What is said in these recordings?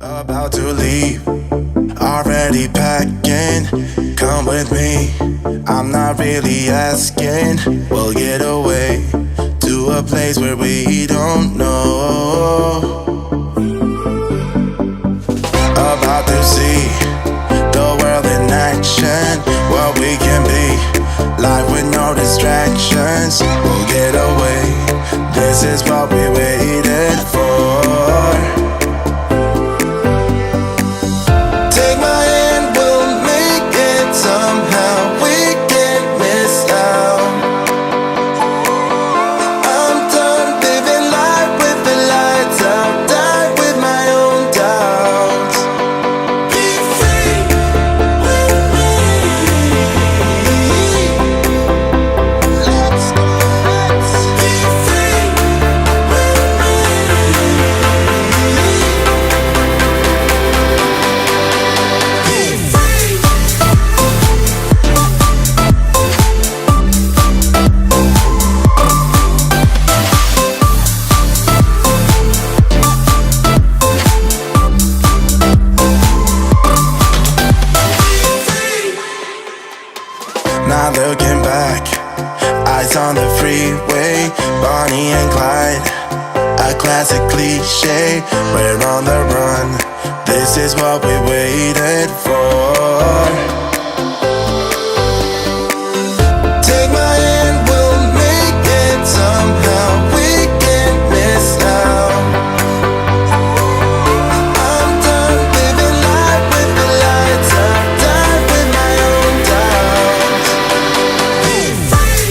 About to leave, already packing. Come with me, I'm not really asking. We'll get away to a place where we don't know. About to see the world in action, what we can be, life with no distractions. We'll get away, this is what we waited for. Take my hand, we'll make it somehow. We can't miss out. I'm done living life with the lights out. Die with my own doubts. Be free with me. Let's be free with me. Not looking back, eyes on the freeway, Bonnie and Clyde, a classic cliche. We're on the run, this is what we waited for. Take my hand, we'll make it somehow. We can't miss out. I'm done living life with the lights out. Die with my own doubts. Be free.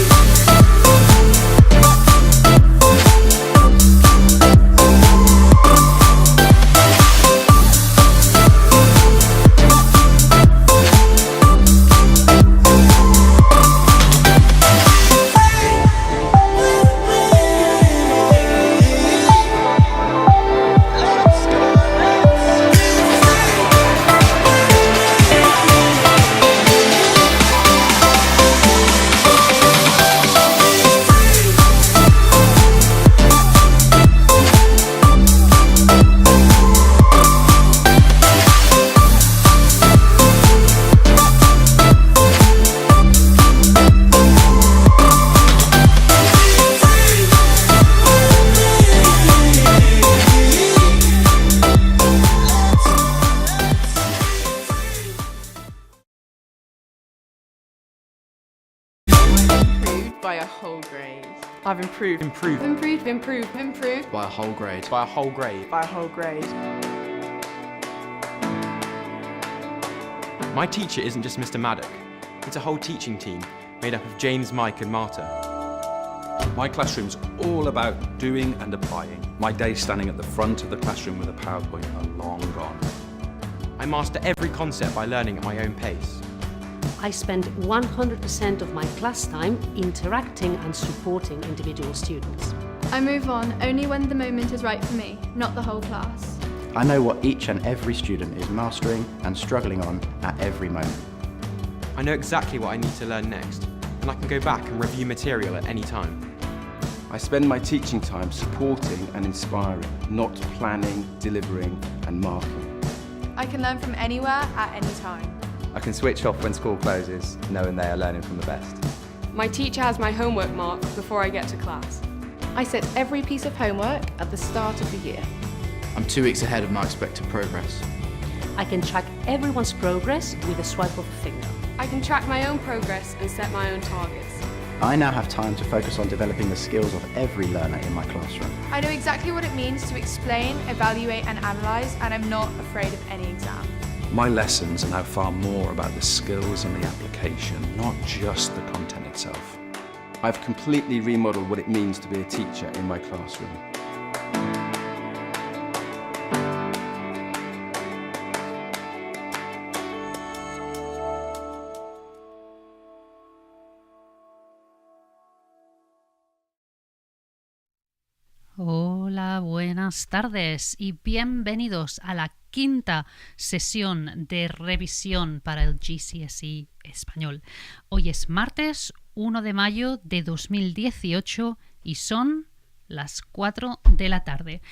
By a whole grade. I've improved. Improved. By a whole grade. By a whole grade. By a whole grade. My teacher isn't just Mr. Maddock. It's a whole teaching team made up of James, Mike and Marta. My classroom's all about doing and applying. My days standing at the front of the classroom with a PowerPoint are long gone. I master every concept by learning at my own pace. I spend 100% of my class time interacting and supporting individual students. I move on only when the moment is right for me, not the whole class. I know what each and every student is mastering and struggling on at every moment. I know exactly what I need to learn next, and I can go back and review material at any time. I spend my teaching time supporting and inspiring, not planning, delivering and marking. I can learn from anywhere at any time. I can switch off when school closes, knowing they are learning from the best. My teacher has my homework marked before I get to class. I set every piece of homework at the start of the year. I'm 2 weeks ahead of my expected progress. I can track everyone's progress with a swipe of a finger. I can track my own progress and set my own targets. I now have time to focus on developing the skills of every learner in my classroom. I know exactly what it means to explain, evaluate and analyse, and I'm not afraid of any exam. My lessons are now far more about the skills and the application, not just the content itself. I've completely remodeled what it means to be a teacher in my classroom. Hola, buenas tardes y bienvenidos a la quinta sesión de revisión para el GCSE español. Hoy es martes 1 de mayo de 2018 y son las 4 de la tarde.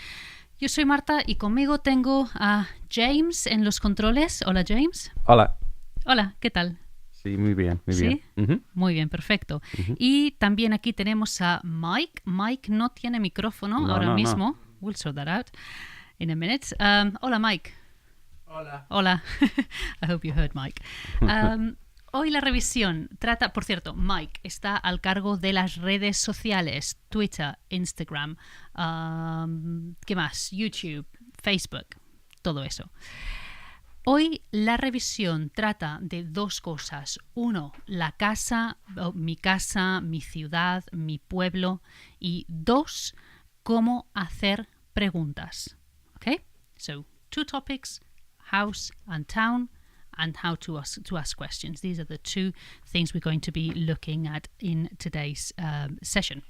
Yo soy Marta y conmigo tengo a James en los controles. Hola, James. Hola. Hola, ¿qué tal? Sí, muy bien, muy ¿Sí? bien. Muy bien, perfecto. Y también aquí tenemos a Mike. Mike no tiene micrófono ahora mismo. No. We'll sort that out in a minute. Hola, Mike. Hola. Hola. I hope you heard Mike. Hoy la revisión trata, por cierto, Mike está al cargo de las redes sociales, Twitter, Instagram, ¿qué más? YouTube, Facebook, todo eso. Hoy la revisión trata de dos cosas. Uno, la casa, mi ciudad, mi pueblo. Y dos, cómo hacer preguntas. Okay? So, two topics, house and town, and how to ask questions. These are the two things we're going to be looking at in today's session.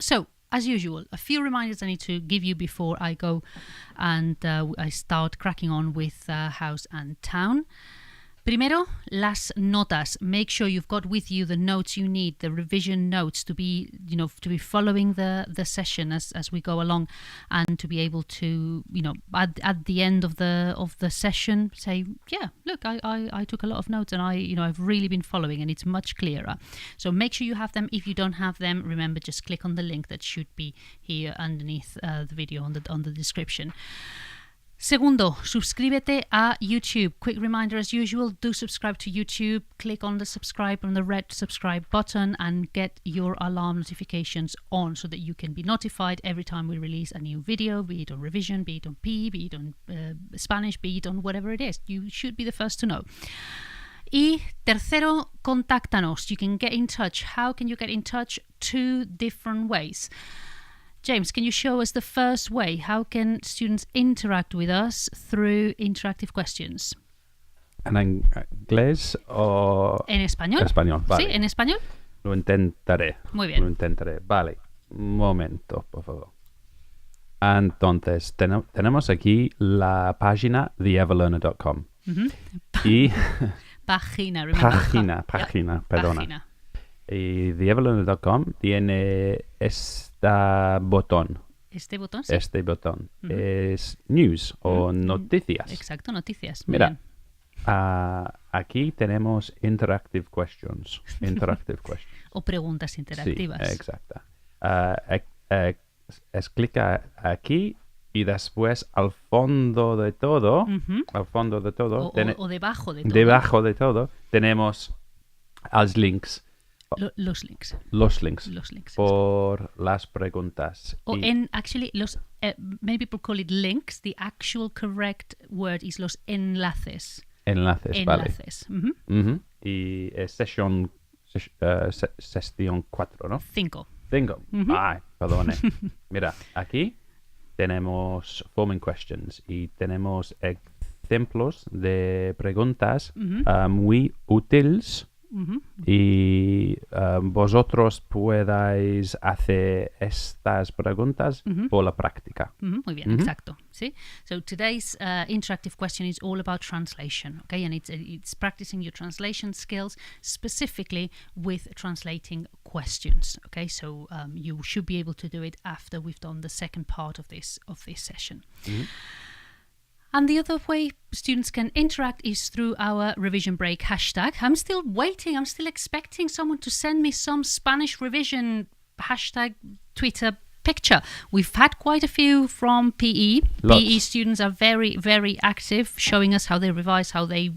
So, as usual, a few reminders I need to give you before I go and I start cracking on with house and town. Primero, las notas. Make sure you've got with you the notes you need, the revision notes to be, following the session as we go along, and to be able to, at the end of the session, say, yeah, look, I took a lot of notes and I've really been following, and it's much clearer. So make sure you have them. If you don't have them, remember, just click on the link that should be here underneath the video on the description. Segundo, suscríbete a YouTube. Quick reminder as usual, do subscribe to YouTube. Click on the red subscribe button and get your alarm notifications on so that you can be notified every time we release a new video, be it on revision, be it on PE, be it on Spanish, be it on whatever it is. You should be the first to know. Y tercero, contáctanos. You can get in touch. How can you get in touch? Two different ways. James, can you show us the first way? How can students interact with us through interactive questions? ¿En inglés o...? ¿En español? En español, vale. Sí, en español. Lo intentaré. Muy bien. Lo intentaré. Vale, un momento, por favor. Entonces, tenemos aquí la página de EverLearner.com. Y... Página, remember. Página, perdona. Página. Y de EverLearner.com tiene este botón. ¿Este botón? Sí. Este botón. Es news o noticias. Exacto, noticias. Mira, aquí tenemos interactive questions. O preguntas interactivas. Sí, exacto. Clica aquí y después al fondo de todo, o debajo de todo. Debajo de todo tenemos los links. Los links. Los links por las preguntas. Actually, many people call it links. The actual correct word is los enlaces. Enlaces, vale. Y es sesión 4, ¿no? 5. Ay, perdone. Mira, aquí tenemos forming questions y tenemos ejemplos de preguntas muy útiles. Y vosotros podáis hacer estas preguntas por la práctica. Muy bien, exacto. ¿Sí? So today's interactive question is all about translation, okay? And it's practicing your translation skills, specifically with translating questions, okay? So you should be able to do it after we've done the second part of this session. And the other way students can interact is through our revision break hashtag. I'm still waiting. I'm still expecting someone to send me some Spanish revision hashtag Twitter picture. We've had quite a few from PE. Lots. PE students are very, very active, showing us how they revise, how they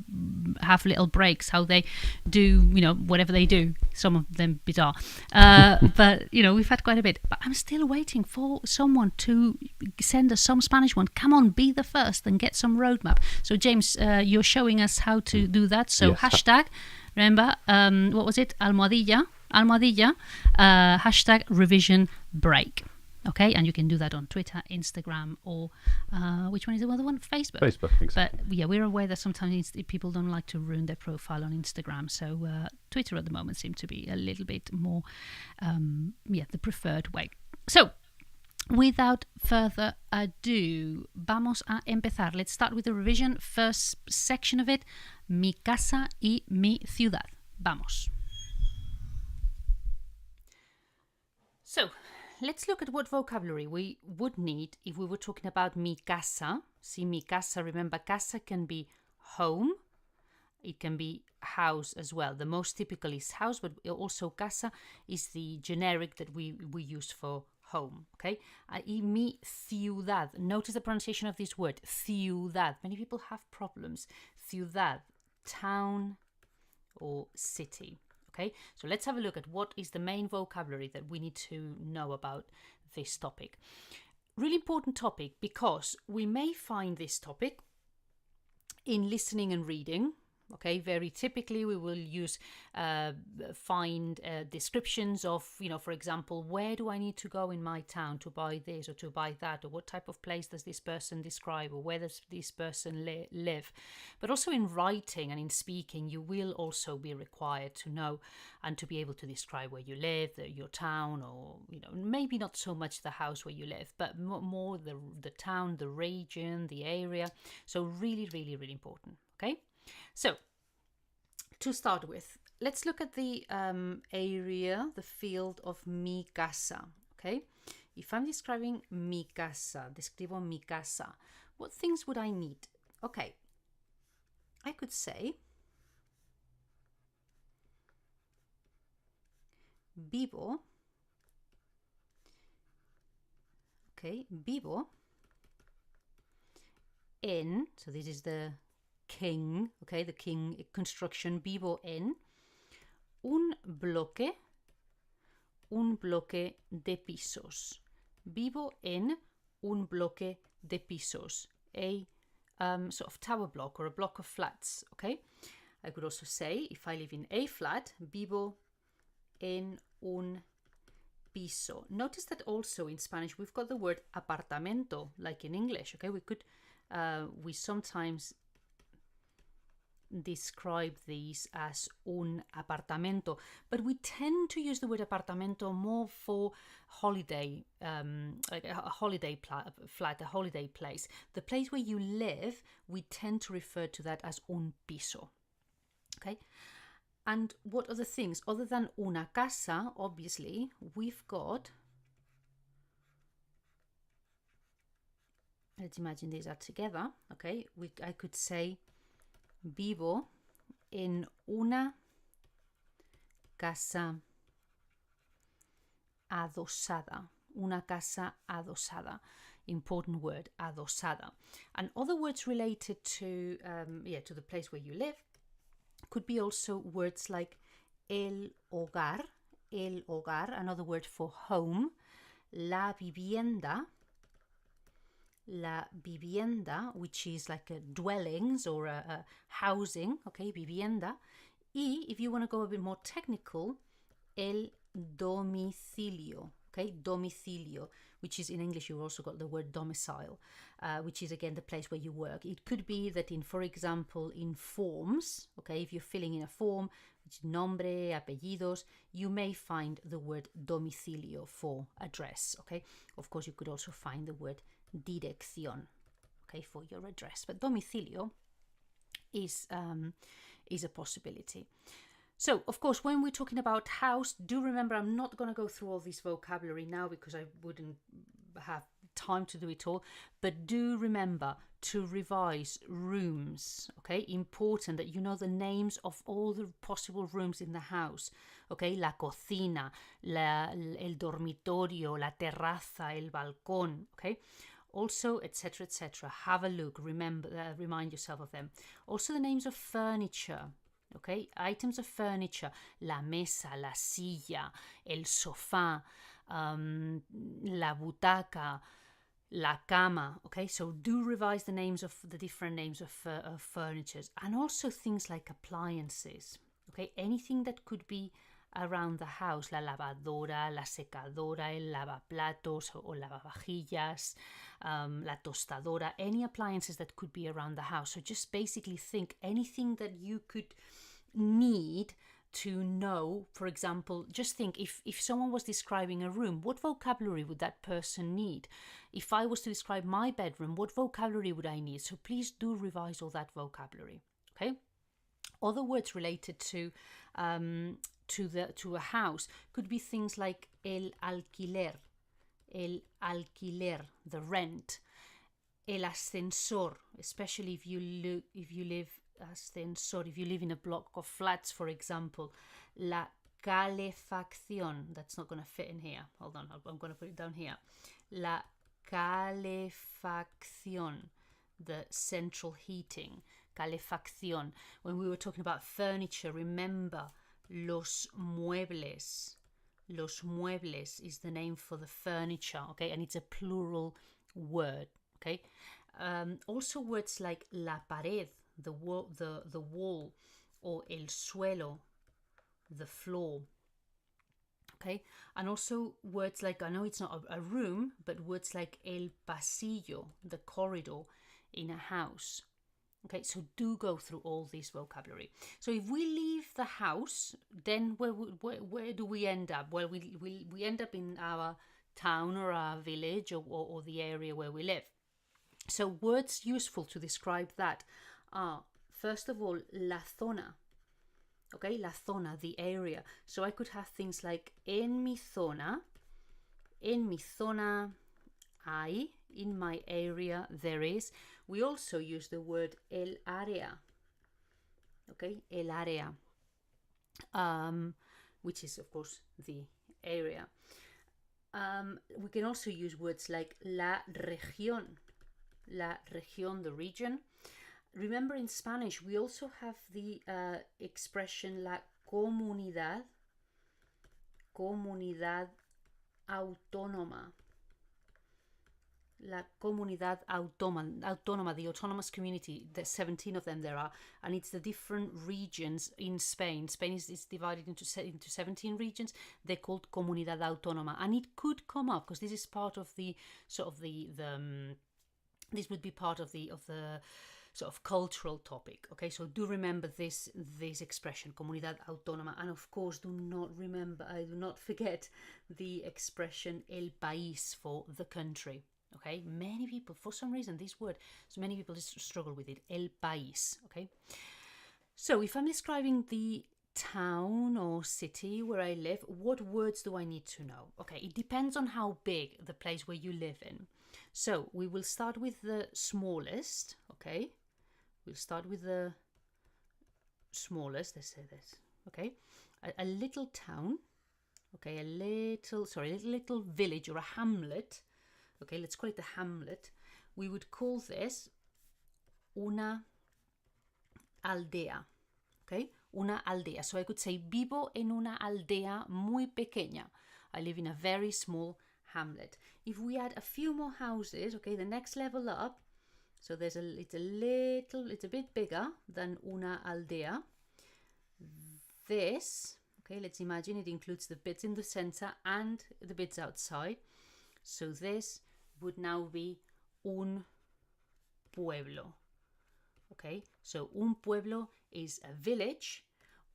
have little breaks, how they do, whatever they do. Some of them bizarre. But, we've had quite a bit. But I'm still waiting for someone to send us some Spanish one. Come on, be the first and get some roadmap. So, James, you're showing us how to do that. So, yes. Hashtag, remember, what was it? Almohadilla, hashtag revision break. Okay, and you can do that on Twitter, Instagram, or which one is the other one? Facebook. Facebook, exactly. But yeah, we're aware that sometimes people don't like to ruin their profile on Instagram, so Twitter at the moment seems to be a little bit more, the preferred way. So, without further ado, vamos a empezar. Let's start with the revision. First section of it, mi casa y mi ciudad. Vamos. So, let's look at what vocabulary we would need if we were talking about mi casa. See, mi casa, remember, casa can be home. It can be house as well. The most typical is house, but also casa is the generic that we use for home, okay? Y mi ciudad. Notice the pronunciation of this word, ciudad. Many people have problems. Ciudad, town or city, okay? So let's have a look at what is the main vocabulary that we need to know about this topic. Really important topic because we may find this topic in listening and reading. Okay, very typically we will use find descriptions of, for example, where do I need to go in my town to buy this or to buy that, or what type of place does this person describe, or where does this person live. But also in writing and in speaking, you will also be required to know and to be able to describe where you live, your town, or maybe not so much the house where you live, but more the town, the region, the area. So really, really, really important. Okay. So, to start with, let's look at the area, the field of mi casa, okay? If I'm describing mi casa, describo mi casa, what things would I need? Okay, I could say vivo, okay, vivo en, so this is the king, okay, the king construction, vivo en un bloque de pisos. Vivo en un bloque de pisos, a sort of tower block or a block of flats, okay? I could also say, if I live in a flat, vivo en un piso. Notice that also in Spanish we've got the word apartamento, like in English, okay? We sometimes describe these as un apartamento, but we tend to use the word apartamento more for holiday, like a holiday flat, a holiday place. The place where you live, we tend to refer to that as un piso. Okay, and what other things other than una casa? Obviously, we've got. Let's imagine these are together. Okay, I could say. Vivo en una casa adosada. Una casa adosada. Important word, adosada. And other words related to the place where you live could be also words like el hogar, another word for home, la vivienda, which is like a dwellings or a housing, okay, vivienda. Y, if you want to go a bit more technical, el domicilio, okay, domicilio, which is in English, you've also got the word domicile, which is again the place where you work. It could be that for example, in forms, okay, if you're filling in a form, which is nombre, apellidos, you may find the word domicilio for address, okay. Of course, you could also find the word dirección, okay, for your address, but domicilio is a possibility. So, of course, when we're talking about house, do remember I'm not going to go through all this vocabulary now because I wouldn't have time to do it all, but do remember to revise rooms, okay? Important that you know the names of all the possible rooms in the house, okay? La cocina, el dormitorio, la terraza, el balcón, okay? Also, etc., etc. Have a look, remember, remind yourself of them. Also the names of furniture, okay, items of furniture, la mesa, la silla, el sofá, la butaca, la cama, okay, so do revise the names of the different names of furniture, and also things like appliances, okay, anything that could be around the house, la lavadora, la secadora, el lavaplatos o lavavajillas, la tostadora, any appliances that could be around the house. So just basically think anything that you could need to know. For example, just think if someone was describing a room, what vocabulary would that person need? If I was to describe my bedroom, what vocabulary would I need? So please do revise all that vocabulary, okay? Other words related to a house could be things like el alquiler, el alquiler, the rent. El ascensor, especially if you live if you live in a block of flats, for example. La calefacción, that's not going to fit in here. Hold on, I'm going to put it down here. La calefacción, the central heating. Calefacción. When we were talking about furniture, remember, los muebles. Los muebles is the name for the furniture, okay? And it's a plural word. Okay. Also words like la pared, the wall, or el suelo, the floor. Okay. And also words like, I know it's not a room, but words like el pasillo, the corridor in a house. Okay, so do go through all this vocabulary. So if we leave the house, then where do we end up? Well, we end up in our town or our village or the area where we live. So words useful to describe that are, first of all, la zona. Okay, la zona, the area. So I could have things like en mi zona hay, in my area there is. We also use the word el área. Okay, el área, which is of course the area. We can also use words like la región. La región, the region. Remember, in Spanish, we also have the expression la comunidad autónoma. La comunidad autónoma, the autonomous community. There's 17 of them there are, and it's the different regions in Spain. Spain is divided into 17 regions. They're called comunidad autónoma, and it could come up because this is part of the sort of this would be part of the sort of cultural topic. Okay, so do remember this expression, comunidad autónoma, and of course do not forget the expression el país, for the country. Okay, many people, for some reason, this word, so many people just struggle with it, el país. Okay, so if I'm describing the town or city where I live, what words do I need to know? Okay, it depends on how big the place where you live in. So we will start with the smallest. Okay, we'll start with the smallest. Let's say this. Okay, a little town. Okay, a little village or a hamlet. Okay, let's call it a hamlet. We would call this una aldea. Okay, una aldea. So I could say vivo en una aldea muy pequeña. I live in a very small hamlet. If we add a few more houses, okay, the next level up, so it's a bit bigger than una aldea. This, okay, let's imagine it includes the bits in the center and the bits outside. So this would now be un pueblo. Okay, so un pueblo is a village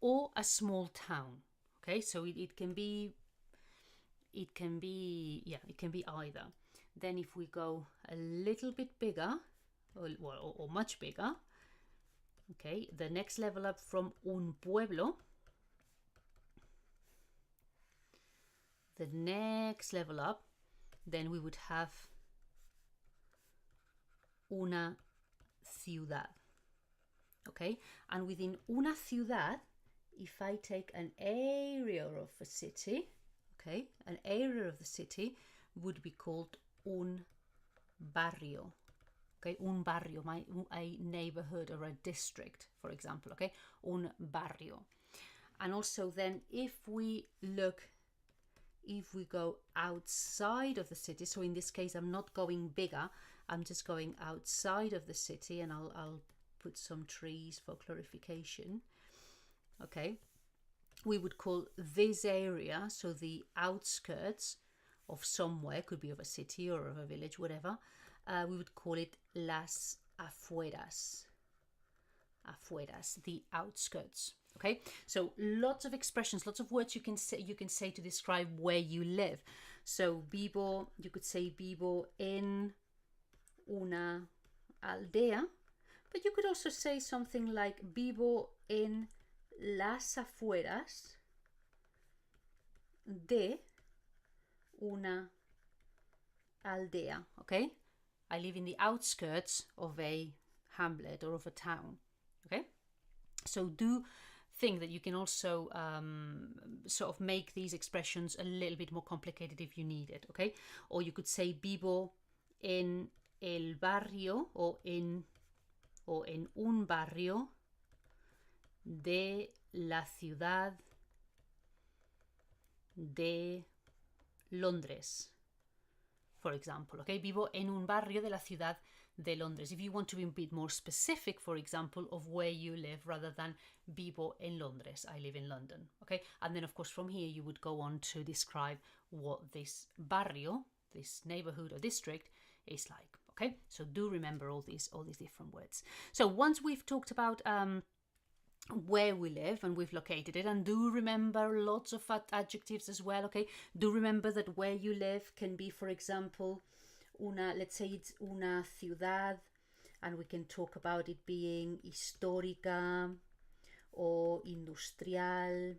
or a small town. Okay, so it can be either. Then if we go a little bit bigger, or much bigger, okay, the next level up from un pueblo, the next level up, then we would have una ciudad. Okay, and within una ciudad, if I take an area of a city, okay, an area of the city would be called un barrio. Okay, un barrio, a neighborhood or a district, for example. Okay, un barrio. And also then if we go outside of the city, so in this case I'm not going bigger, I'm just going outside of the city, and I'll put some trees for clarification. Okay, we would call this area, so the outskirts of somewhere, could be of a city or of a village, whatever, we would call it las afueras. Afueras, the outskirts. Okay, so lots of expressions, lots of words you can say to describe where you live. So vivo, you could say vivo en una aldea, but you could also say something like vivo en las afueras de una aldea, okay? I live in the outskirts of a hamlet or of a town, okay? So do think that you can also sort of make these expressions a little bit more complicated if you need it, okay? Or you could say vivo en el barrio o en un barrio de la ciudad de Londres, for example, okay? Vivo en un barrio de la ciudad de Londres. If you want to be a bit more specific, for example, of where you live rather than vivo en Londres, I live in London, okay? And then, of course, from here you would go on to describe what this barrio, this neighborhood or district, is like, okay? So do remember all these different words. So once we've talked about where we live and we've located it, and do remember lots of adjectives as well, okay? Do remember that where you live can be, for example, let's say it's una ciudad, and we can talk about it being histórica or industrial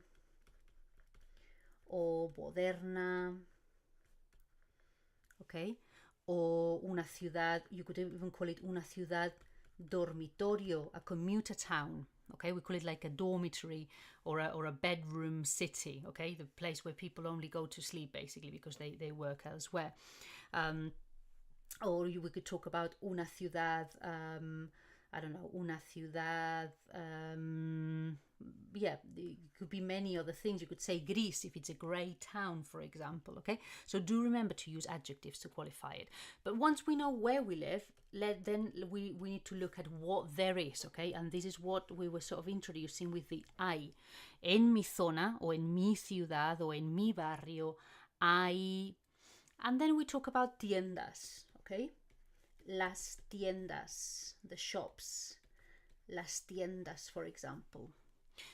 or moderna, okay? Or una ciudad, you could even call it una ciudad dormitorio, a commuter town. Okay, we call it like a dormitory or a bedroom city, okay, the place where people only go to sleep basically because they work elsewhere. Or we could talk about una ciudad, I don't know, una ciudad, it could be many other things. You could say gris if it's a grey town, for example, okay? So do remember to use adjectives to qualify it. But once we know where we live, then we need to look at what there is, okay? And this is what we were sort of introducing with the hay. En mi zona, o en mi ciudad, o en mi barrio, hay... And then we talk about tiendas, okay? Las tiendas, the shops. Las tiendas, for example.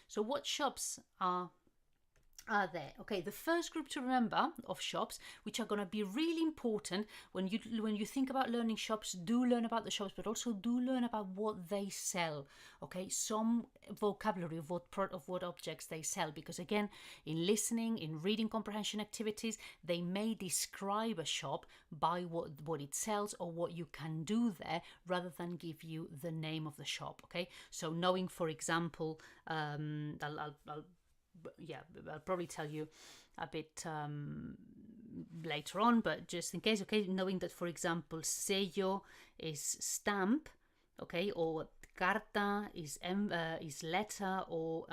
So what shops are there? Okay, the first group to remember of shops, which are going to be really important when you think about learning shops, do learn about the shops, but also do learn about what they sell. Okay, some vocabulary of what objects they sell, because again, in listening, in reading comprehension activities, they may describe a shop by what it sells or what you can do there, rather than give you the name of the shop. Okay, so knowing, for example, I'll probably tell you a bit later on, but just in case, okay, knowing that, for example, sello is stamp, okay, or carta is letter, or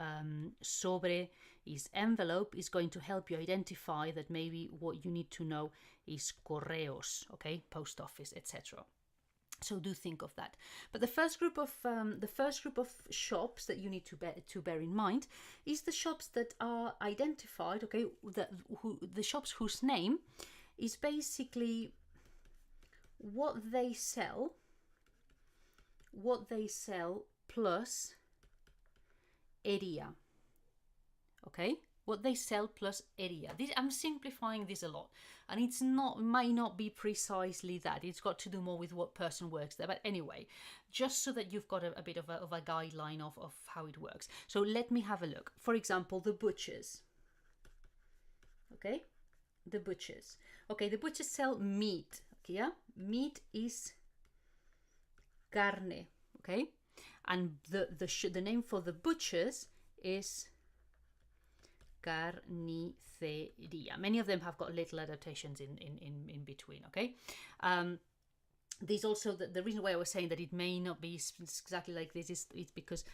sobre is envelope, is going to help you identify that maybe what you need to know is correos, okay, post office, etc. So do think of that. But the first group of shops that you need to bear in mind is the shops that are identified. Okay, the shops whose name is basically what they sell plus area. Okay. What they sell plus area. I'm simplifying this a lot, and might not be precisely that. It's got to do more with what person works there. But anyway, just so that you've got a bit of a guideline of how it works. So let me have a look. For example, the butchers. Okay, the butchers. Okay, the butchers sell meat. Okay, yeah, meat is carne. Okay, and the name for the butchers is carnicería. Many of them have got little adaptations in between, okay? These also, the reason why I was saying that it may not be exactly like this is because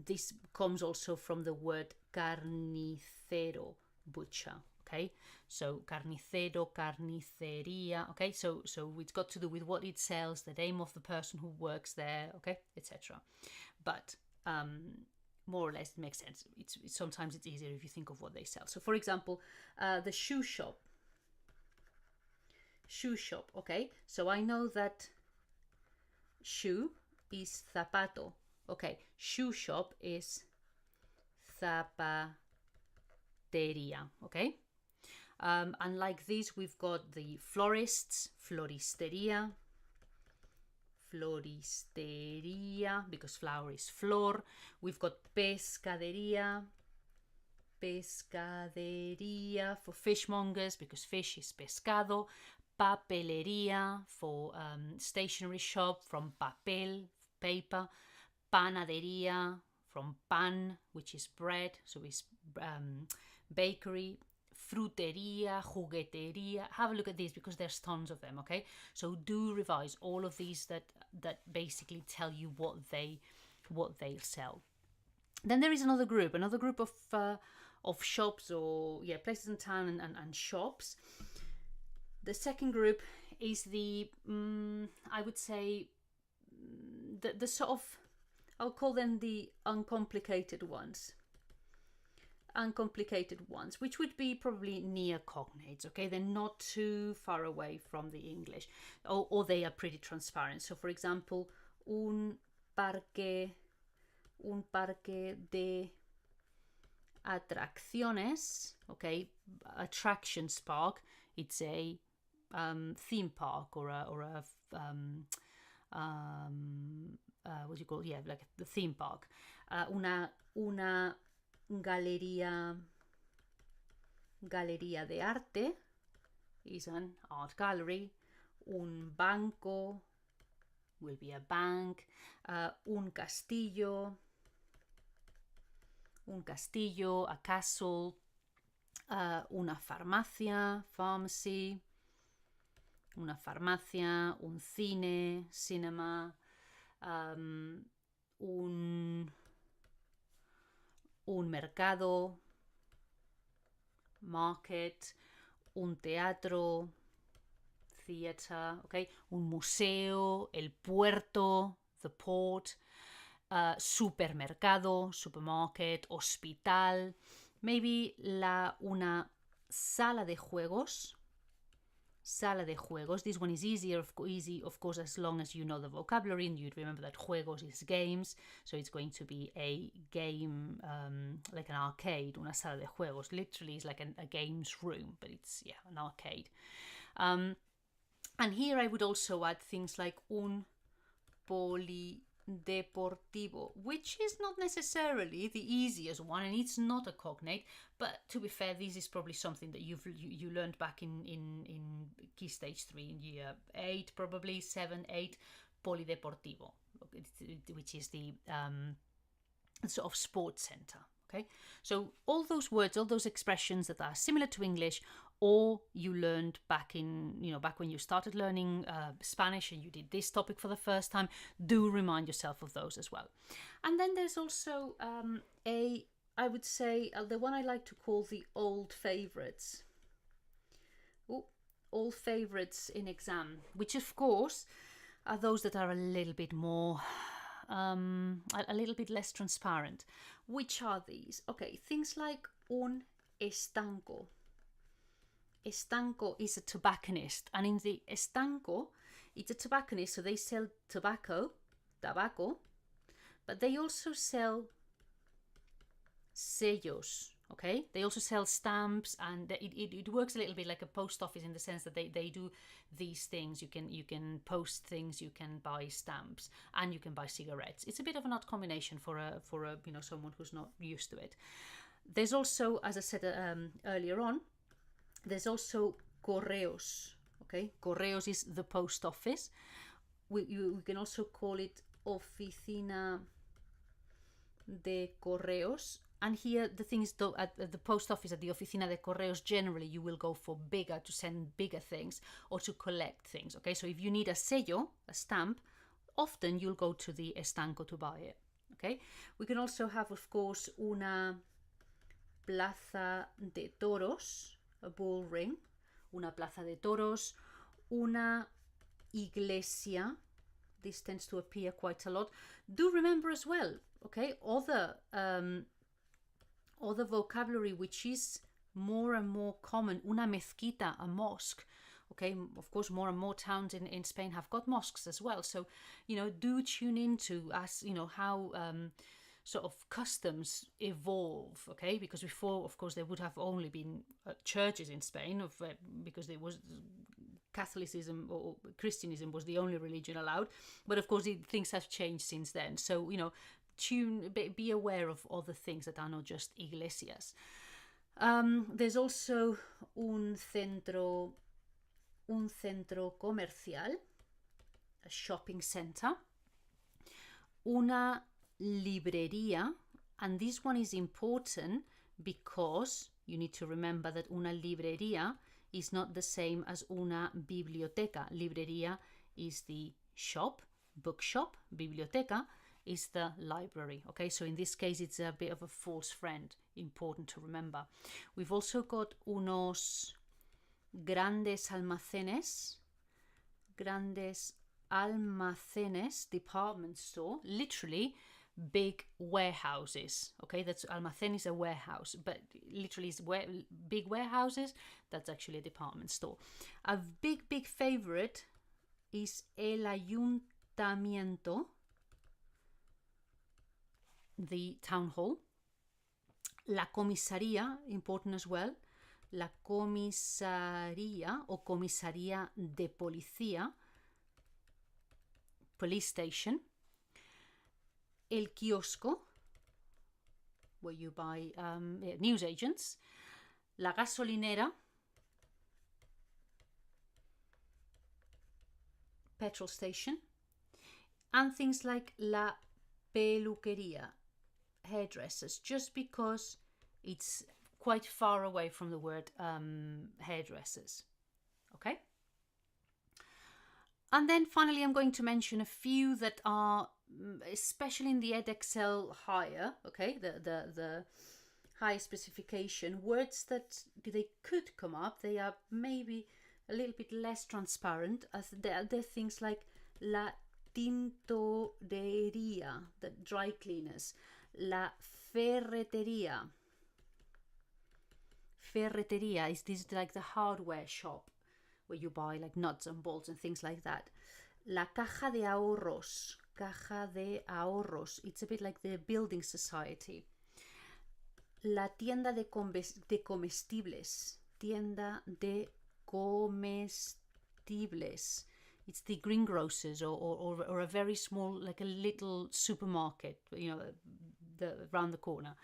this comes also from the word carnicero, butcher, okay? So carnicero, carnicería, okay? So it's got to do with what it sells, the name of the person who works there, okay, etc. But more or less it makes sense. Sometimes it's easier if you think of what they sell. So for example, the shoe shop, okay, so I know that shoe is zapato, okay, shoe shop is zapateria, okay. And like this, we've got the florists, floristeria, because flower is flor. We've got pescaderia for fishmongers, because fish is pescado. papelería for stationery shop, from papel, paper, panadería from pan, which is bread, so it's bakery, frutería, juguetería. Have a look at these because there's tons of them, okay? So do revise all of these that basically tell you what they sell. Then there is another group of shops or places in town and shops. The second group is the I would say the sort of, I'll call them the uncomplicated ones, which would be probably near cognates, okay? They're not too far away from the English, or they are pretty transparent. So for example, un parque de atracciones, okay? Attractions park, it's a theme park or a what do you call? Yeah, like the theme park. Una galería de arte is an art gallery. Un banco will be a bank. Un castillo, a castle. Una farmacia, pharmacy. Una farmacia, un cine, cinema. Un mercado, market, un teatro, theater, okay? Un museo, el puerto, the port, supermercado, supermarket, hospital, maybe una sala de juegos. This one is easy, of course, as long as you know the vocabulary and you'd remember that juegos is games, so it's going to be a game, like an arcade. Una sala de juegos literally is like a games room, but it's an arcade. And here I would also add things like un polideportivo, which is not necessarily the easiest one, and it's not a cognate, but to be fair, this is probably something that you learned back in Key Stage 3 in year 8, probably 7, 8, polideportivo, which is the sort of sports center. Okay, so all those words, all those expressions that are similar to English, or you learned back when you started learning Spanish and you did this topic for the first time, do remind yourself of those as well. And then there's also I would say the one I like to call the old favorites. Old favorites in exam, which of course are those that are a little bit more a little bit less transparent. Which are these? Okay, things like un estanco. Estanco is a tobacconist, and in the estanco, it's a tobacconist, so they sell tobacco, but they also sell sellos. Okay, they also sell stamps, and it works a little bit like a post office in the sense that they do these things. You can post things, you can buy stamps, and you can buy cigarettes. It's a bit of an odd combination for a someone who's not used to it. There's also, as I said earlier on, there's also correos. Okay, correos is the post office. We can also call it oficina de correos. And here the thing is, though, at the post office, at the oficina de correos, generally you will go for bigger, to send bigger things or to collect things. Okay, so if you need a sello, a stamp, often you'll go to the estanco to buy it. Okay, we can also have, of course, una plaza de toros, a bull ring, una plaza de toros, una iglesia. This tends to appear quite a lot. Do remember as well, okay, other vocabulary which is more and more common. Una mezquita, a mosque. Okay, of course, more and more towns in Spain have got mosques as well. So, do tune into how sort of customs evolve. Okay, because before, of course, there would have only been churches in Spain because there was Catholicism or Christianism was the only religion allowed. But of course, things have changed since then. So, be aware of other things that are not just iglesias. There's also un centro un centro comercial, a shopping center, una librería, and this one is important because you need to remember that una librería is not the same as una biblioteca. Librería is the shop, bookshop. Biblioteca is the library. Okay, so in this case it's a bit of a false friend, important to remember. We've also got unos grandes almacenes, department store, literally big warehouses. Okay, that's almacén is a warehouse, but literally is big warehouses. That's actually a department store. A big favorite is el ayuntamiento, the town hall. La comisaría, important as well. La comisaría o comisaría de policía, police station. El kiosco, where you buy news agents. La gasolinera, petrol station. And things like la peluquería, hairdressers, just because it's quite far away from the word hairdressers. Okay? And then finally, I'm going to mention a few that are, especially in the Edexcel higher, okay, the high specification, words that they could come up. They are maybe a little bit less transparent, as they're things like la tintorería, the dry cleaners, la ferretería. Ferretería is this like the hardware shop where you buy like nuts and bolts and things like that. La caja de ahorros. Caja de ahorros. It's a bit like the building society. La tienda de comestibles. Tienda de comestibles. It's the greengrocers or a very small, like a little supermarket, you know, around the corner.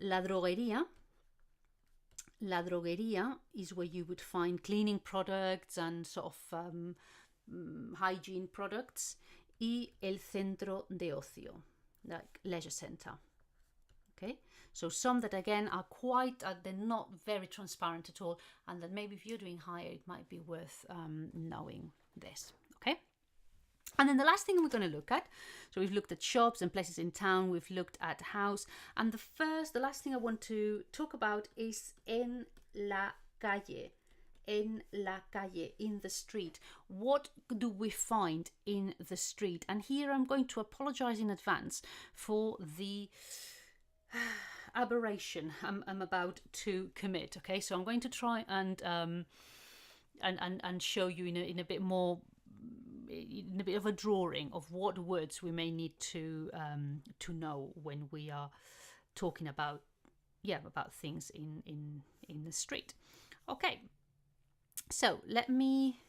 La droguería. La droguería is where you would find cleaning products and sort of hygiene products. Y el centro de ocio, like leisure center. Okay, so some that again are quite, they're not very transparent at all, and that maybe if you're doing higher, it might be worth knowing this. Okay. And then the last thing we're going to look at, so we've looked at shops and places in town, we've looked at house, and the last thing I want to talk about is en la calle. En la calle, in the street. What do we find in the street? And here I'm going to apologize in advance for the aberration I'm about to commit. Okay, so I'm going to try and show you in a bit more, in a bit of a drawing of what words we may need to know when we are talking about things in the street. Okay, so let me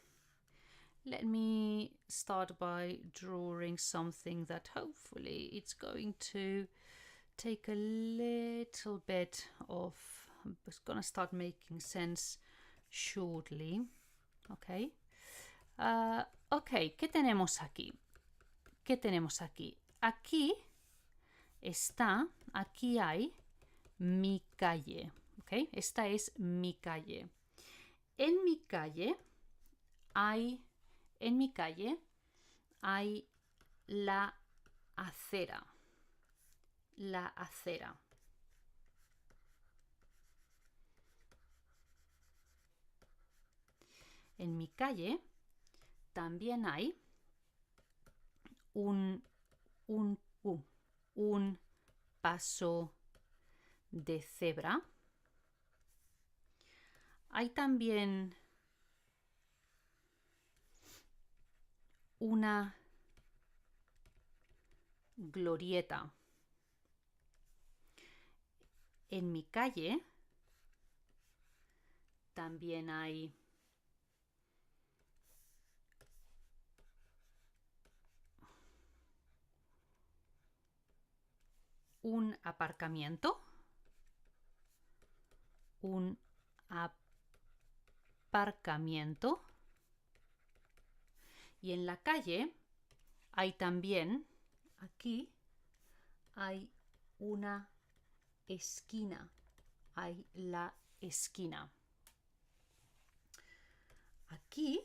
start by drawing something that hopefully it's going to take a little bit of, it's going to start making sense shortly. Okay. Ok, ¿qué tenemos aquí? ¿Qué tenemos aquí? Aquí hay mi calle. Ok, esta es mi calle. En mi calle hay la acera. La acera. En mi calle también hay un paso de cebra. Hay también una glorieta. En mi calle también hay un aparcamiento. Un aparcamiento. Y en la calle hay también, aquí hay una esquina. Hay la esquina. Aquí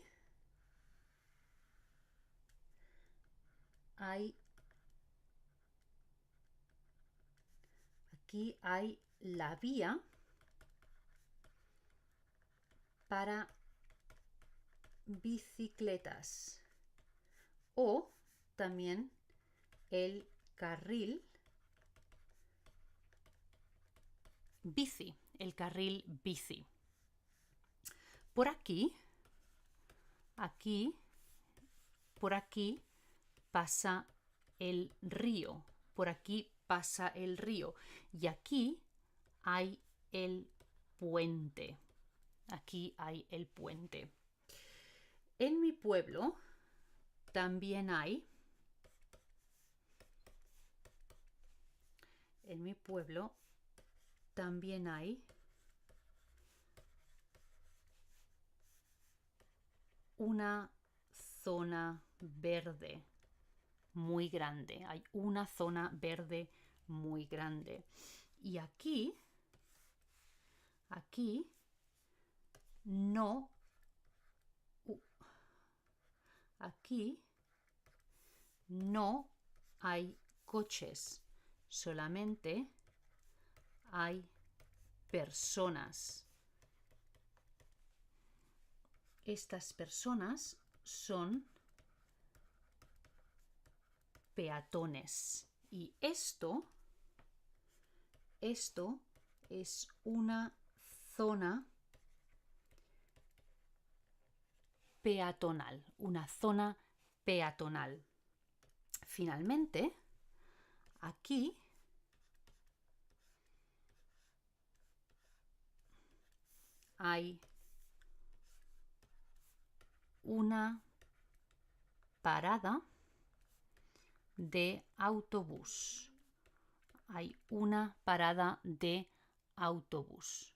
hay la vía para bicicletas o también el carril bici, el carril bici. Por aquí, por aquí pasa el río. Por aquí pasa el río. Y aquí hay el puente. Aquí hay el puente. En mi pueblo también hay. En mi pueblo también hay una zona verde muy grande. Hay una zona verde muy grande. Y aquí no, aquí no hay coches, solamente hay personas. Estas personas son peatones. Y esto es una zona peatonal, una zona peatonal. Finalmente, aquí hay una parada de autobús. Hay una parada de autobús.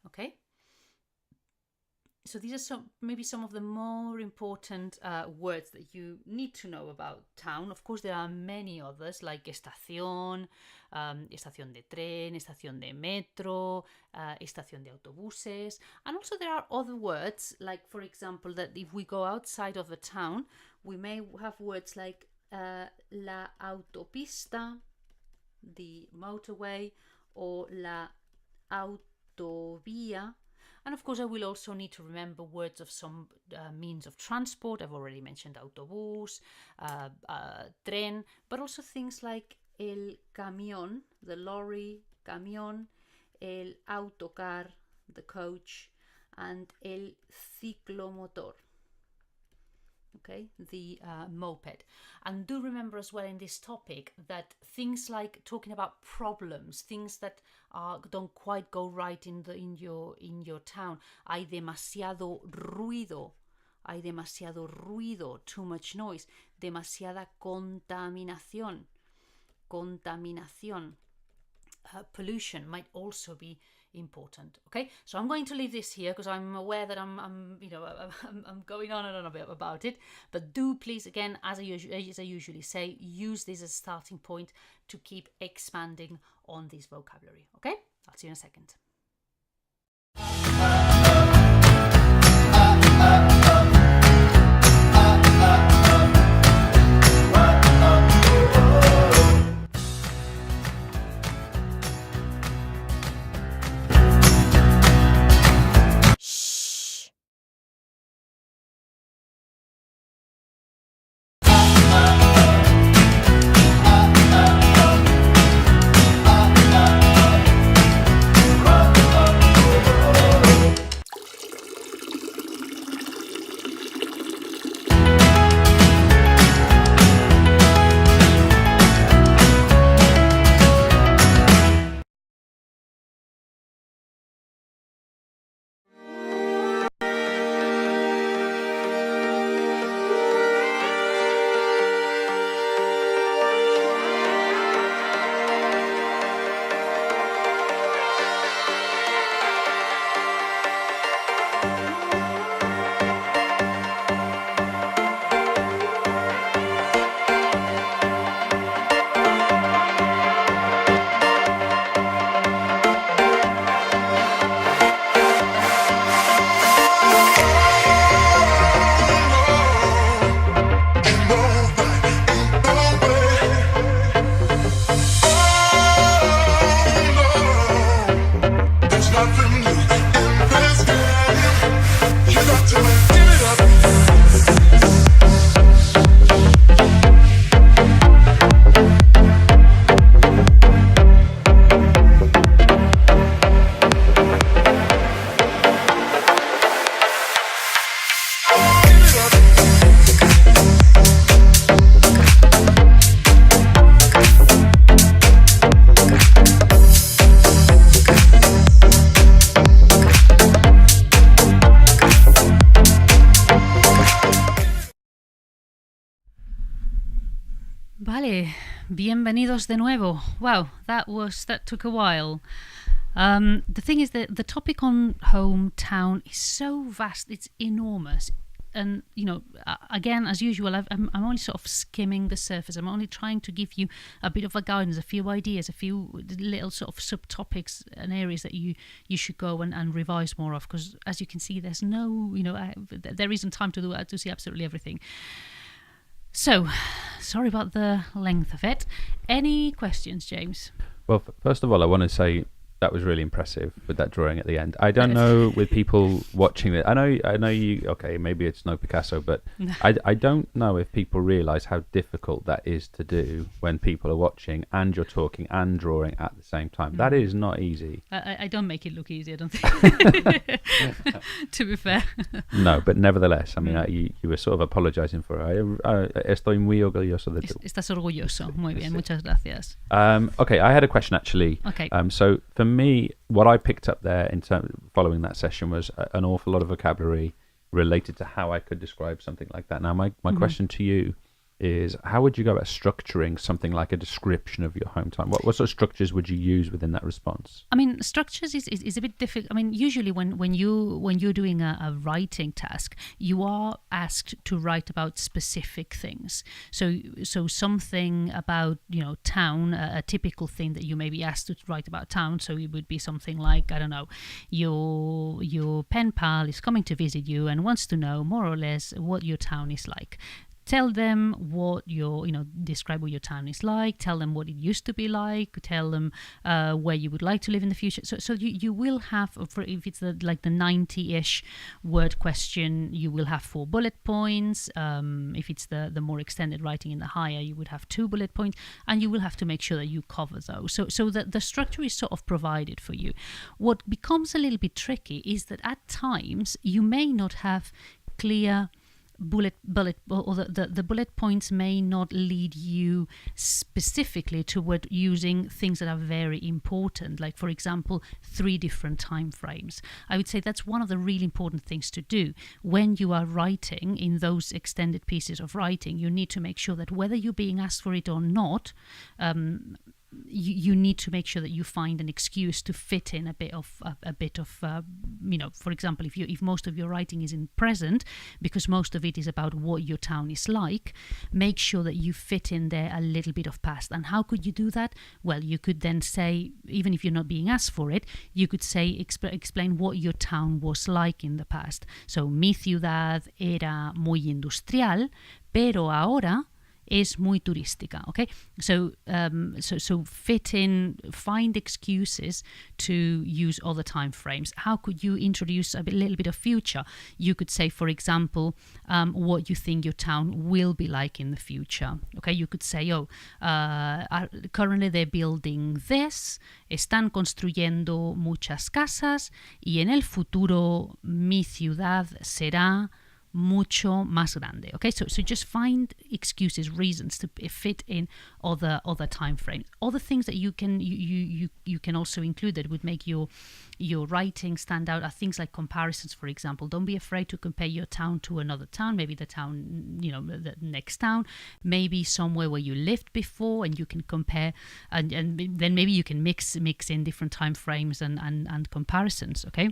Okay? So these are maybe some of the more important words that you need to know about town. Of course, there are many others like estación, estación de tren, estación de metro, estación de autobuses. And also there are other words like, for example, that if we go outside of the town, we may have words like la autopista, the motorway, or la autovía. And of course, I will also need to remember words of some means of transport. I've already mentioned autobús, tren, but also things like el camión, the lorry, camión, el autocar, the coach, and el ciclomotor. Okay, the moped. And do remember as well in this topic that things like talking about problems, things that don't quite go right in your town. Hay demasiado ruido, too much noise, demasiada contaminación. Pollution might also be important. Okay, so I'm going to leave this here because I'm aware that I'm going on and on a bit about it. But do please, again, as I usually say, use this as a starting point to keep expanding on this vocabulary. Okay, I'll see you in a second. Vale, bienvenidos de nuevo. Wow, that took a while. The thing is that the topic on hometown is so vast, it's enormous. And, again, as usual, I'm only sort of skimming the surface. I'm only trying to give you a bit of a guidance, a few ideas, a few little sort of subtopics and areas that you should go and revise more of. Because, as you can see, there's no, there isn't time to see absolutely everything. So, sorry about the length of it. Any questions, James? Well, first of all, I want to say that was really impressive with that drawing at the end. I don't know with people watching it. I know you. Okay, maybe it's no Picasso, but I don't know if people realise how difficult that is to do when people are watching and you're talking and drawing at the same time. That is not easy. I don't make it look easy, I don't think. To be fair. No, but nevertheless, I mean, you were sort of apologising for it. Estoy muy orgulloso de tú. Estás orgulloso. Muy bien, muchas gracias. Okay, I had a question actually. Okay. So for me, what I picked up there in following that session was an awful lot of vocabulary related to how I could describe something like that. Now, my question to you is, how would you go about structuring something like a description of your hometown? What sort of structures would you use within that response? I mean, structures is a bit difficult. I mean, usually when you're doing a writing task, you are asked to write about specific things. So something about town, a typical thing that you may be asked to write about town. So it would be something like, I don't know, your pen pal is coming to visit you and wants to know more or less what your town is like. Tell them what describe what your town is like. Tell them what it used to be like. Tell them where you would like to live in the future. So you will have, if it's the 90-ish word question, you will have 4 bullet points. If it's the more extended writing in the higher, you would have 2 bullet points, and you will have to make sure that you cover those. So that the structure is sort of provided for you. What becomes a little bit tricky is that at times you may not have clear bullet or the bullet points may not lead you specifically toward using things that are very important, like for example 3 different time frames. I would say that's one of the really important things to do when you are writing in those extended pieces of writing. You need to make sure that whether you're being asked for it or not, you need to make sure that you find an excuse to fit in a bit of for example, if most of your writing is in present, because most of it is about what your town is like, make sure that you fit in there a little bit of past. And how could you do that? Well, you could then say, even if you're not being asked for it, you could say explain what your town was like in the past. So mi ciudad era muy industrial, pero ahora es muy turística. Okay, so fit in, find excuses to use other time frames. How could you introduce a little bit of future? You could say, for example, what you think your town will be like in the future. Okay, you could say, currently they're building this, están construyendo muchas casas, y en el futuro mi ciudad será mucho más grande. Okay, so just find excuses, reasons to fit in other time frames. Other things that you can also include that would make your writing stand out are things like comparisons. For example, don't be afraid to compare your town to another town, maybe the town, the next town, maybe somewhere where you lived before, and you can compare, and then maybe you can mix in different time frames and comparisons. Okay.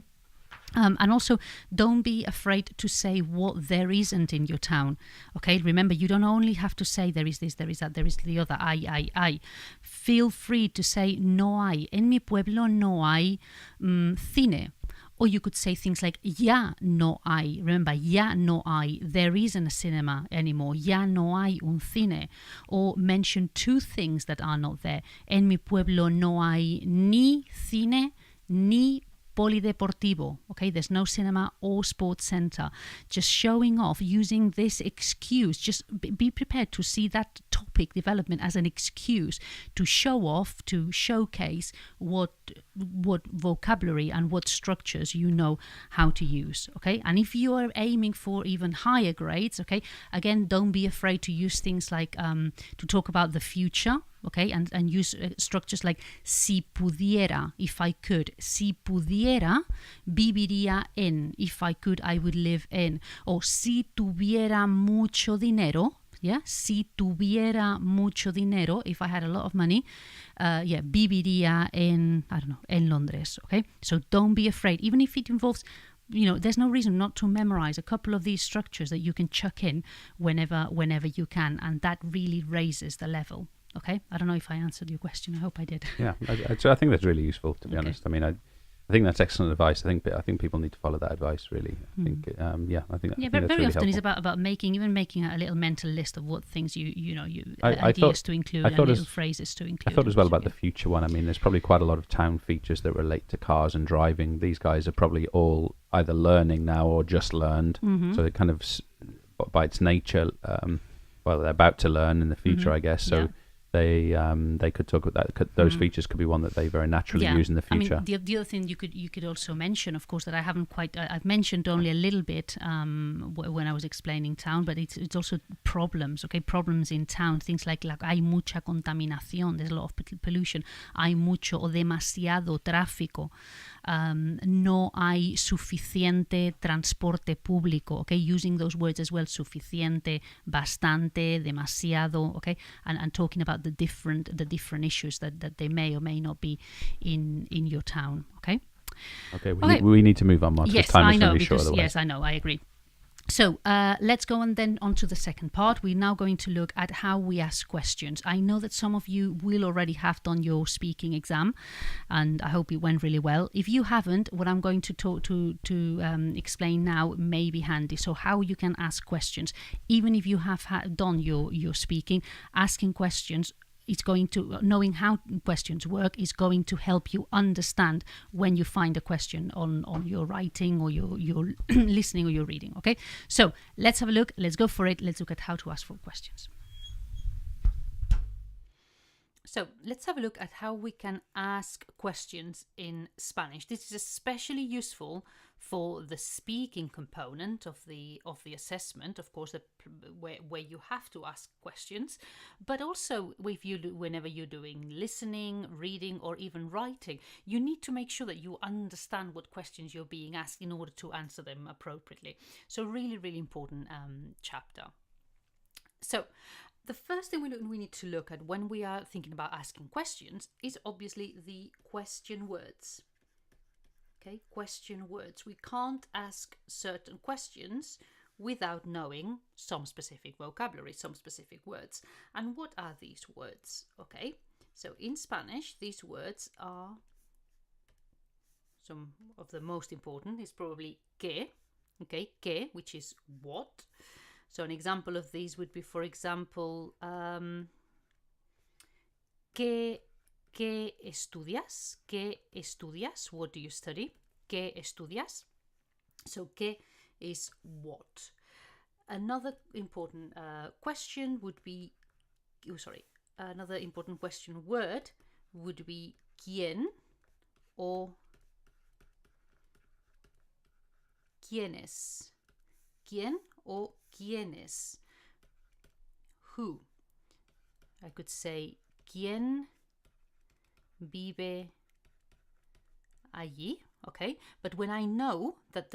And also, don't be afraid to say what there isn't in your town. Okay, remember, you don't only have to say there is this, there is that, there is the other. I. Feel free to say no hay. En mi pueblo no hay cine. Or you could say things like ya no hay. Remember, ya no hay. There isn't a cinema anymore. Ya no hay un cine. Or mention 2 things that are not there. En mi pueblo no hay ni cine ni polideportivo. Okay, there's no cinema or sports center. Just showing off, using this excuse. Just be prepared to see that topic development as an excuse to show off, to showcase what vocabulary and what structures you know how to use. Okay, and if you are aiming for even higher grades, okay, again, don't be afraid to use things like to talk about the future. Okay, and use structures like si pudiera, if I could. Si pudiera, viviría en. If I could, I would live in. Or si tuviera mucho dinero, yeah, si tuviera mucho dinero, if I had a lot of money, viviría en, I don't know, en Londres, okay? So don't be afraid, even if it involves, there's no reason not to memorize a couple of these structures that you can chuck in whenever you can, and that really raises the level. Okay, I don't know if I answered your question. I hope I did. Yeah, I think that's really useful, to be honest. I mean, I think that's excellent advice. I think people need to follow that advice, really. I think I think that's very really often helpful. it's about making a little mental list of what things I ideas thought- to include I and thought little as- phrases to include. I thought as well about the future one. I mean, there's probably quite a lot of town features that relate to cars and driving. These guys are probably all either learning now or just learned. So it kind of, by its nature, they're about to learn in the future, I guess. So they could talk about that. Those features could be one that they very naturally use in the future. I mean, the other thing you could also mention, of course, that I haven't quite I've mentioned only a little bit when I was explaining town, but it's also problems. Okay, problems in town, things like hay mucha contaminación, there's a lot of pollution, hay mucho o demasiado tráfico, no hay suficiente transporte público. Okay, using those words as well, suficiente, bastante, demasiado. Okay, and talking about the different issues that they may or may not be in your town. Okay, we need to move on, Mark. Yes, time is I know, really short because otherwise. yes, I know, I agree. So let's go on to the second part. We're now going to look at how we ask questions. I know that some of you will already have done your speaking exam, and I hope it went really well. If you haven't, what I'm going to talk to explain now may be handy. So how you can ask questions, even if you have done your speaking, asking questions. It's going to, knowing how questions work is going to help you understand when you find a question on your writing or your listening or your reading. Okay, so let's have a look. Let's go for it. Let's look at how to ask for questions. So let's have a look at how we can ask questions in Spanish. This is especially useful for the speaking component of the assessment, of course, where you have to ask questions, but also whenever you're doing listening, reading, or even writing, you need to make sure that you understand what questions you're being asked in order to answer them appropriately. So really, really important chapter. So the first thing we need to look at when we are thinking about asking questions is obviously the question words. Okay, question words. We can't ask certain questions without knowing some specific vocabulary, some specific words. And what are these words? Okay, so in Spanish, these words are, some of the most important is probably que, okay, que, which is what. So an example of these would be, for example, ¿Qué estudias? ¿Qué estudias? What do you study? ¿Qué estudias? So, ¿qué is what? Another important question would be, another important question word would be quién or quiénes. ¿Quién or quiénes? Who? I could say, ¿quién vive allí? Okay, but when I know that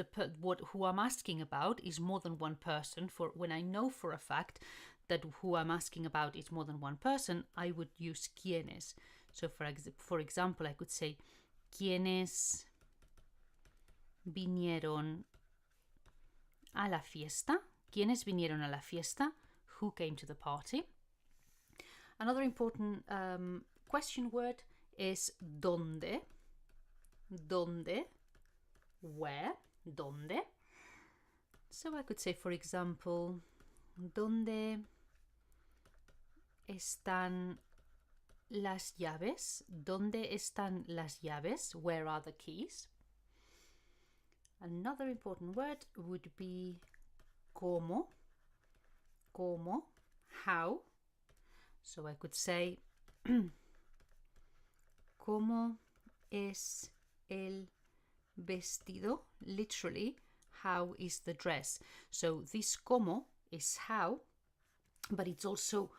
who I'm asking about is more than one person, when I know for a fact that who I'm asking about is more than one person, I would use quiénes. So for example, I could say, ¿quiénes vinieron a la fiesta? ¿Quiénes vinieron a la fiesta? Who came to the party? Another important question word is ¿dónde? ¿Dónde? Where? ¿Dónde? So I could say, for example, ¿dónde están las llaves? ¿Dónde están las llaves? Where are the keys? Another important word would be ¿cómo? ¿Cómo? How? So I could say ¿cómo es el vestido? Literally, how is the dress? So this ¿cómo is how, but it's also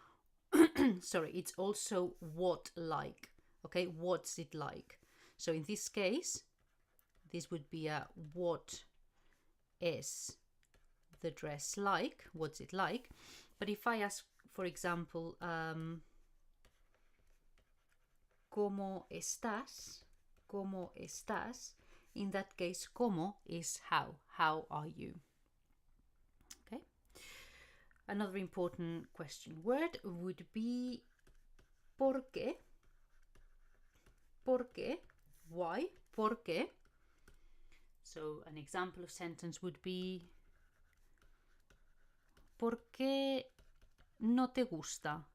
it's also what like. Okay, what's it like? So in this case, this would be a what is the dress like? What's it like? But if I ask, for example, ¿Cómo estás? ¿Cómo estás? In that case, ¿cómo is how. How are you? Okay. Another important question word would be ¿por qué? ¿Por qué? Why? ¿Por qué? So an example of sentence would be ¿por qué no te gusta?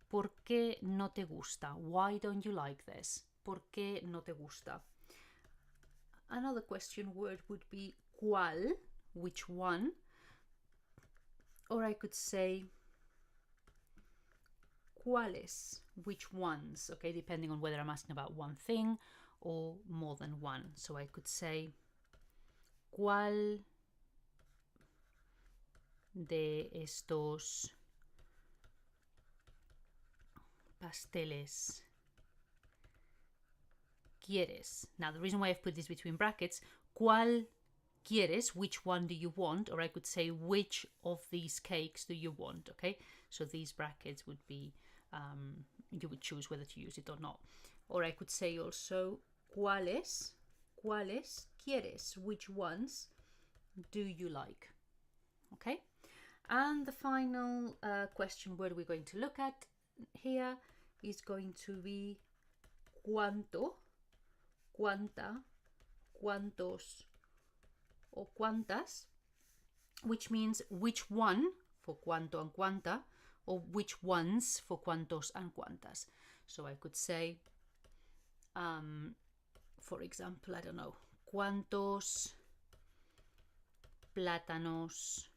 ¿Por qué no te gusta? Why don't you like this? ¿Por qué no te gusta? Another question word would be ¿cuál? Which one? Or I could say ¿cuáles? Which ones? Okay, depending on whether I'm asking about one thing or more than one. So I could say ¿cuál de estos pasteles quieres? Now, the reason why I've put this between brackets, ¿cuál quieres? Which one do you want? Or I could say, which of these cakes do you want? Okay, so these brackets would be, you would choose whether to use it or not. Or I could say also, ¿cuáles quieres? Which ones do you like? Okay, and the final question word we're going to look at here is going to be cuánto, cuánta, cuántos, or cuántas, which means which one for cuánto and cuánta, or which ones for cuántos and cuántas. So I could say, for example, I don't know, ¿cuántos plátanos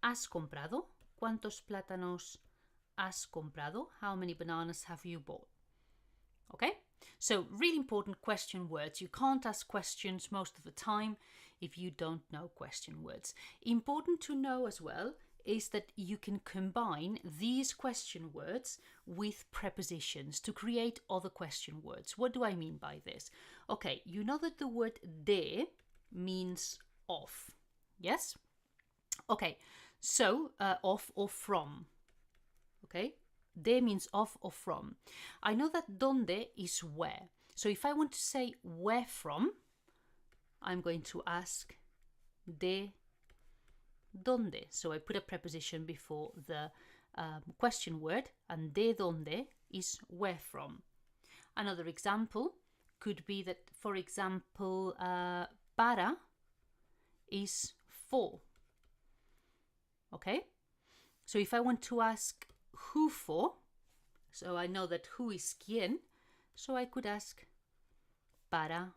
has comprado? ¿Cuántos plátanos has comprado? How many bananas have you bought? Okay, so really important question words. You can't ask questions most of the time if you don't know question words. Important to know as well is that you can combine these question words with prepositions to create other question words. What do I mean by this? Okay, you know that the word de means of, yes? Okay, so of or from. Okay, de means of or from. I know that donde is where. So if I want to say where from, I'm going to ask de donde. So I put a preposition before the question word, and de donde is where from. Another example could be that, for example, para is for. Okay, so if I want to ask who for, so I know that who is quién, so I could ask para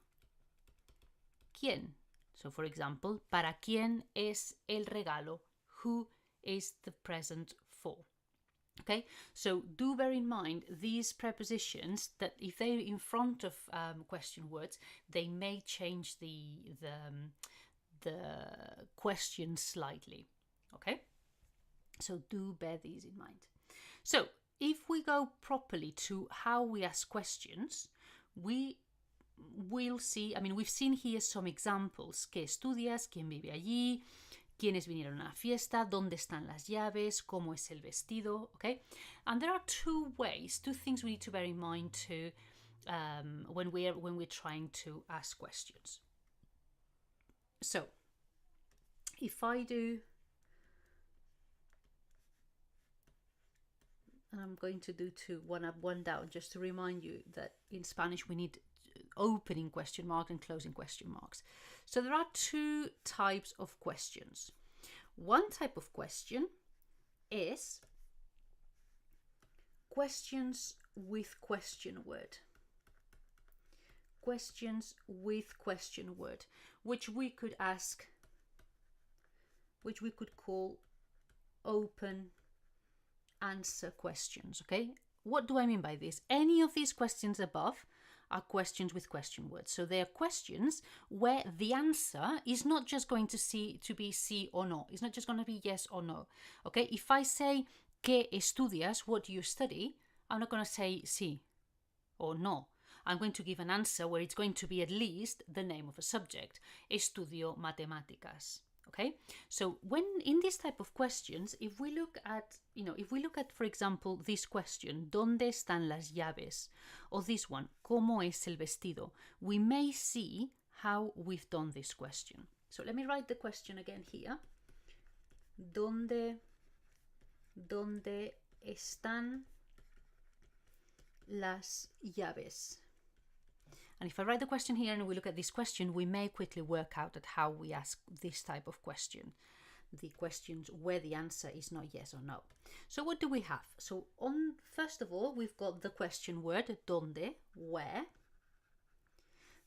quién. So for example, ¿para quién es el regalo? Who is the present for? Okay, so do bear in mind these prepositions, that if they're in front of question words, they may change the question slightly. Okay, so do bear these in mind. So if we go properly to how we ask questions, we will see, I mean, we've seen here some examples. ¿Qué estudias? ¿Quién vive allí? ¿Quiénes vinieron a la fiesta? ¿Dónde están las llaves? ¿Cómo es el vestido? Okay, and there are two things we need to bear in mind too when we're trying to ask questions. So if I do, and I'm going to do two, one up, one down, just to remind you that in Spanish we need opening question mark and closing question marks. So there are two types of questions. One type of question is questions with question word. Questions with question word, which we could ask, which we could call open answer questions. Okay, what do I mean by this? Any of these questions above are questions with question words. So they are questions where the answer is not just going to be sí or no. It's not just going to be yes or no. Okay, if I say ¿qué estudias? What do you study? I'm not going to say sí or no. I'm going to give an answer where it's going to be at least the name of a subject. Estudio matemáticas. Okay, so when in this type of questions, if we look at, for example, this question, ¿Dónde están las llaves? Or this one, ¿Cómo es el vestido? We may see how we've done this question. So let me write the question again here. ¿Dónde están las llaves? And if I write the question here and we look at this question, we may quickly work out at how we ask this type of question. The questions where the answer is not yes or no. So what do we have? So first of all, we've got the question word, ¿Dónde? Where?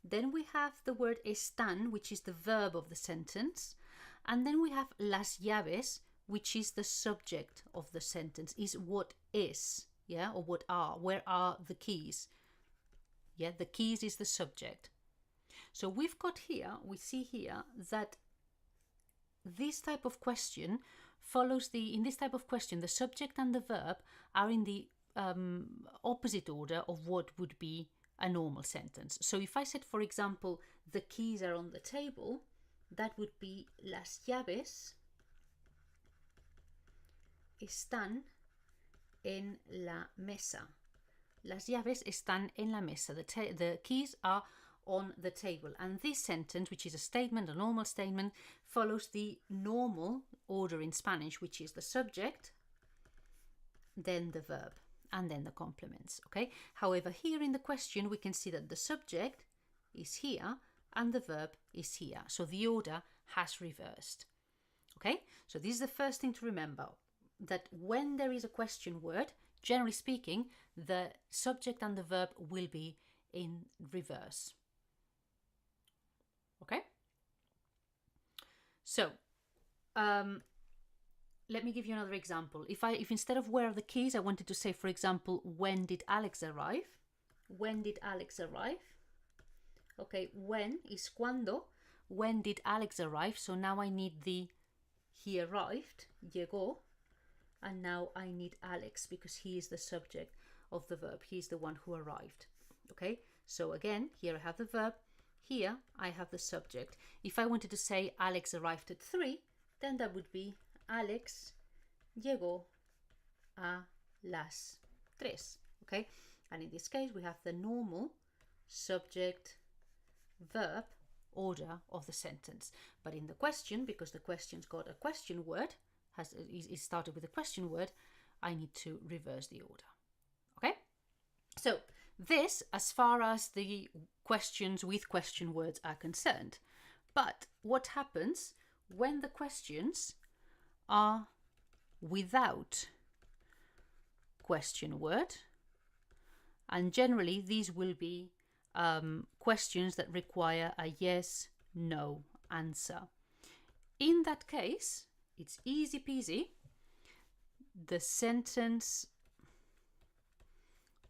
Then we have the word están, which is the verb of the sentence. And then we have las llaves, which is the subject of the sentence, is what is, yeah, or what are, where are the keys? Yeah, the keys is the subject. So we've got here, we see here that this type of question follows in this type of question, the subject and the verb are in the opposite order of what would be a normal sentence. So if I said, for example, the keys are on the table, that would be las llaves están en la mesa. Las llaves están en la mesa. The keys are on the table. And this sentence, which is a statement, a normal statement, follows the normal order in Spanish, which is the subject, then the verb, and then the complements. Okay. However, here in the question, we can see that the subject is here and the verb is here. So the order has reversed. Okay. So this is the first thing to remember, that when there is a question word, generally speaking, the subject and the verb will be in reverse. Okay? So, let me give you another example. If instead of where are the keys, I wanted to say, for example, when did Alex arrive? When did Alex arrive? Okay, when is cuando. When did Alex arrive? So now I need he arrived, llegó. And now I need Alex because he is the subject of the verb. He is the one who arrived. Okay, so again, here I have the verb. Here I have the subject. If I wanted to say Alex arrived at 3, then that would be Alex llegó a las 3. Okay, and in this case, we have the normal subject verb order of the sentence. But in the question, because the question's got a question word, is started with a question word, I need to reverse the order. Okay? So this, as far as the questions with question words are concerned. But what happens when the questions are without question word? And generally, these will be questions that require a yes, no answer. In that case, it's easy peasy. The sentence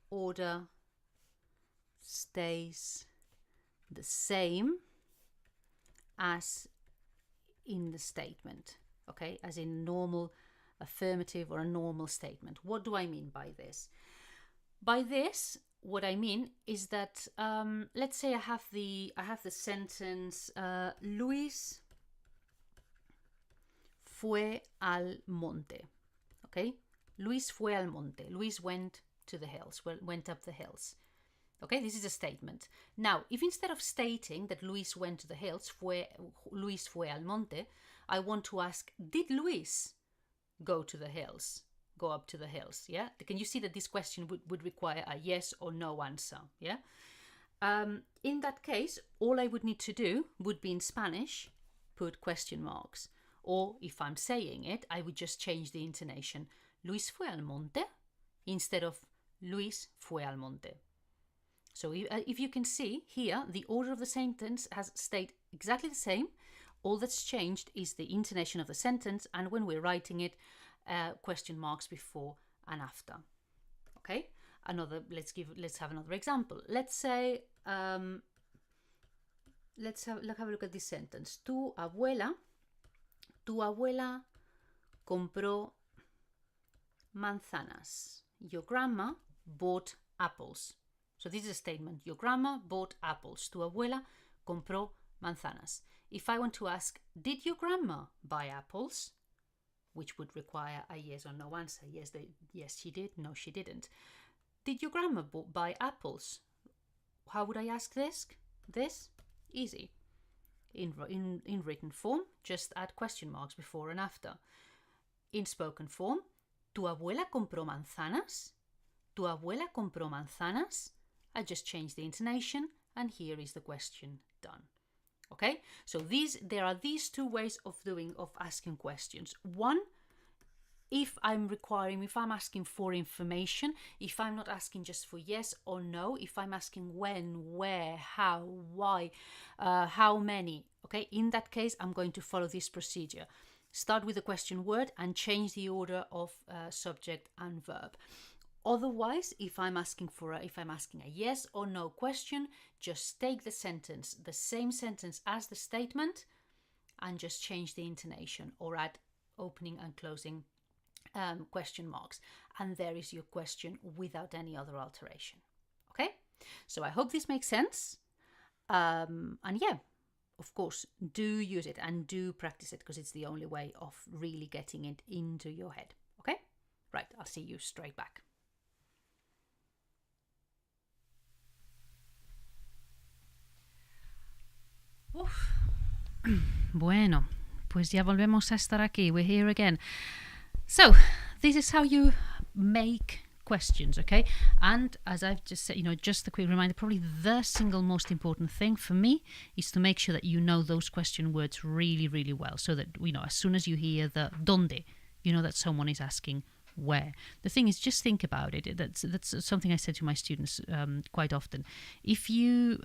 order stays the same as in the statement, okay, as in normal affirmative or a normal statement. What do I mean by this? By this, what I mean is that let's say I have the sentence Luis fue al monte. Okay, Luis fue al monte. Luis went to the hills, went up the hills. Okay, this is a statement. Now, if instead of stating that Luis went to the hills, Luis fue al monte, I want to ask, did Luis go to the hills? Go up to the hills, yeah? Can you see that this question would require a yes or no answer, yeah? In that case, all I would need to do would be in Spanish, put question marks. Or if I'm saying it, I would just change the intonation. Luis fue al monte instead of Luis fue al monte. So if you can see here, the order of the sentence has stayed exactly the same. All that's changed is the intonation of the sentence, and when we're writing it, question marks before and after. Okay. Let's have another example. Let's say let's have a look at this sentence. Tu abuela compró manzanas. Your grandma bought apples. So this is a statement. Your grandma bought apples. Tu abuela compró manzanas. if I want to ask, did your grandma buy apples? Which would require a yes or no answer. Yes, she did. No, she didn't. Did your grandma buy apples? How would I ask this? Easy. In written form, just add question marks before and after. In spoken form, ¿Tu abuela compró manzanas? ¿Tu abuela compró manzanas? I just changed the intonation, and here is the question done. Okay, so there are these two ways of asking questions. One, if I'm asking for information, if I'm not asking just for yes or no, if I'm asking when, where, how, why, how many, okay, in that case, I'm going to follow this procedure. Start with the question word and change the order of subject and verb. Otherwise, if I'm asking a yes or no question, just take the same sentence as the statement, and just change the intonation or add opening and closing question marks. And there is your question without any other alteration. Okay? So I hope this makes sense. And yeah, of course, do use it and do practice it, because it's the only way of really getting it into your head. Okay? Right, I'll see you straight back. Uf. Bueno, pues ya volvemos a estar aquí. We're here again. So, this is how you make questions, okay? And as I've just said, just a quick reminder, probably the single most important thing for me is to make sure that you know those question words really, really well, so that, as soon as you hear the ¿dónde?, you know that someone is asking where. The thing is, just think about it. That's something I said to my students quite often. If you...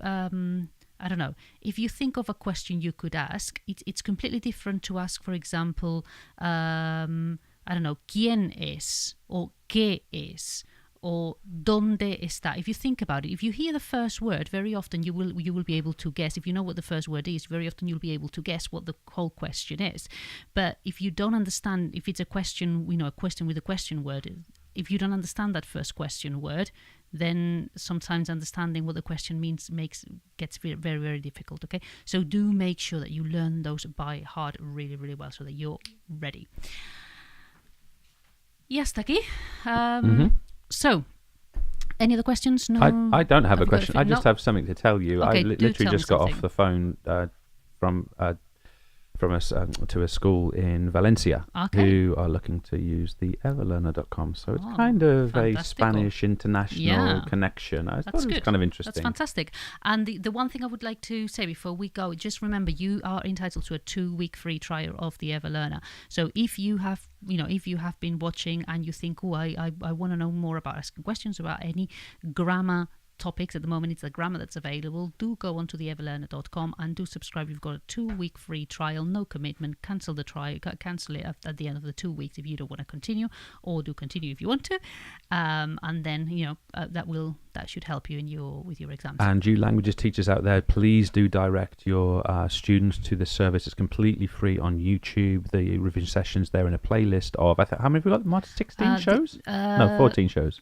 I don't know, if you think of a question you could ask, it's completely different to ask, for example, I don't know, ¿quién es? Or ¿qué es? Or ¿dónde está? If you think about it, if you hear the first word, very often you will be able to guess. If you know what the first word is, very often you'll be able to guess what the whole question is. But if you don't understand, if it's a question, a question with a question word, if you don't understand that first question word, then sometimes understanding what the question means gets very, very, very difficult, okay? So do make sure that you learn those by heart really, really well, so that you're ready. Y hasta aquí. So, any other questions? No. I don't have a question. I just have something to tell you. Okay, I literally just got off the phone to a school in Valencia who are looking to use the EverLearner.com. So it's kind of a Spanish international connection. I thought it was kind of interesting. That's fantastic. And the one thing I would like to say before we go, just remember you are entitled to a 2-week free trial of the EverLearner. So if you have been watching and you think, I want to know more about asking questions about any grammar topics, at the moment it's the grammar that's available, do go onto the everlearner.com and do subscribe. You've got a 2-week free trial, no commitment. Cancel the trial, cancel it at the end of the 2 weeks if you don't want to continue, or do continue if you want to, and then that should help you with your exams. And you languages teachers out there, please do direct your students to the service. It's completely free on YouTube. The revision sessions, they're in a playlist of, how many have we got, Martin? 16 shows? No, 14 shows.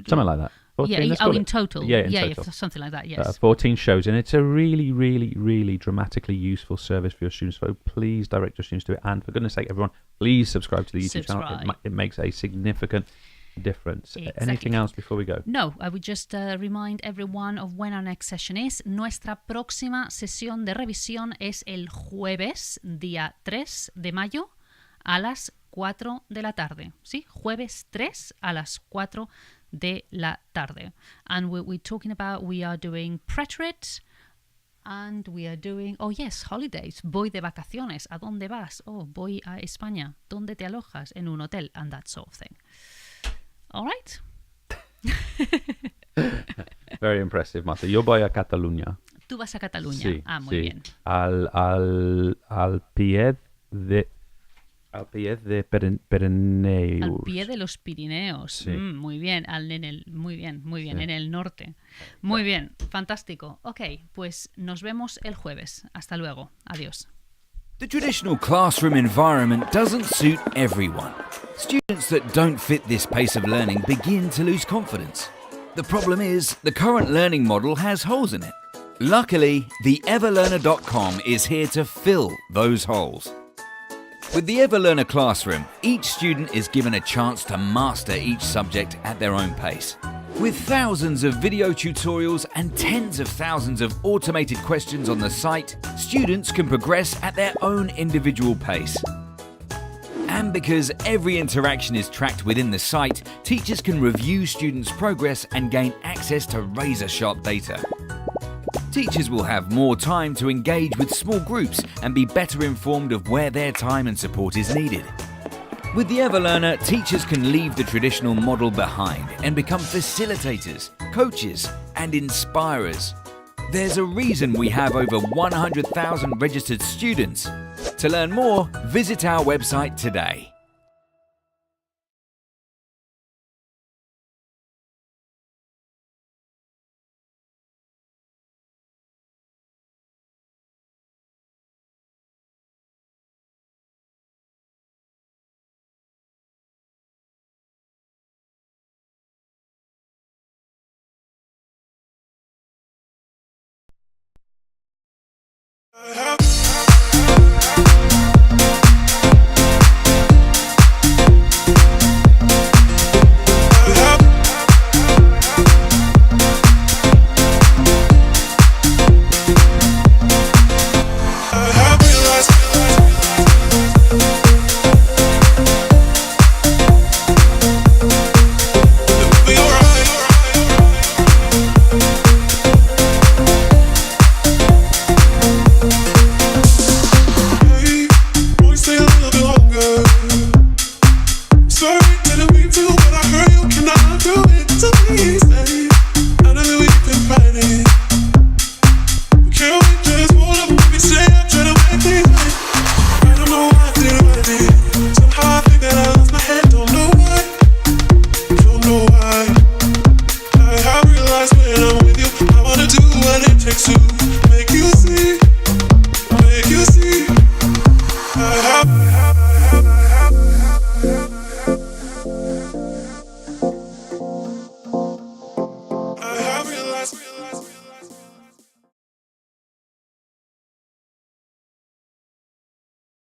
Something like that. 14, in total. Yeah, in total. Something like that, yes. 14 shows, and it's a really, really, really dramatically useful service for your students. So please direct your students to it. And for goodness sake, everyone, please subscribe to the YouTube channel. It makes a significant difference. Exactly. Anything else before we go? No, I would just remind everyone of when our next session is. Nuestra próxima sesión de revisión es el jueves, día 3 de mayo, a las 4 de la tarde, ¿sí? Jueves 3 a las 4 de la tarde. And we're talking about, we are doing preterite, and we are doing, holidays. Voy de vacaciones. ¿A dónde vas? Voy a España. ¿Dónde te alojas? En un hotel, and that sort of thing. All right? Very impressive, Marta. Yo voy a Cataluña. Tú vas a Cataluña. Sí, muy bien. Al pie de Pirineos. Al pie de los Pirineos. Sí. Muy bien, muy bien, sí. En el norte. Muy bien, fantástico. Ok, pues nos vemos el jueves. Hasta luego. Adiós. The traditional classroom environment doesn't suit everyone. Students that don't fit this pace of learning begin to lose confidence. The problem is, the current learning model has holes in it. Luckily, the EverLearner.com is here to fill those holes. With the EverLearner Classroom, each student is given a chance to master each subject at their own pace. With thousands of video tutorials and tens of thousands of automated questions on the site, students can progress at their own individual pace. And because every interaction is tracked within the site, teachers can review students' progress and gain access to razor-sharp data. Teachers will have more time to engage with small groups and be better informed of where their time and support is needed. With the EverLearner, teachers can leave the traditional model behind and become facilitators, coaches, and inspirers. There's a reason we have over 100,000 registered students. To learn more, visit our website today. Have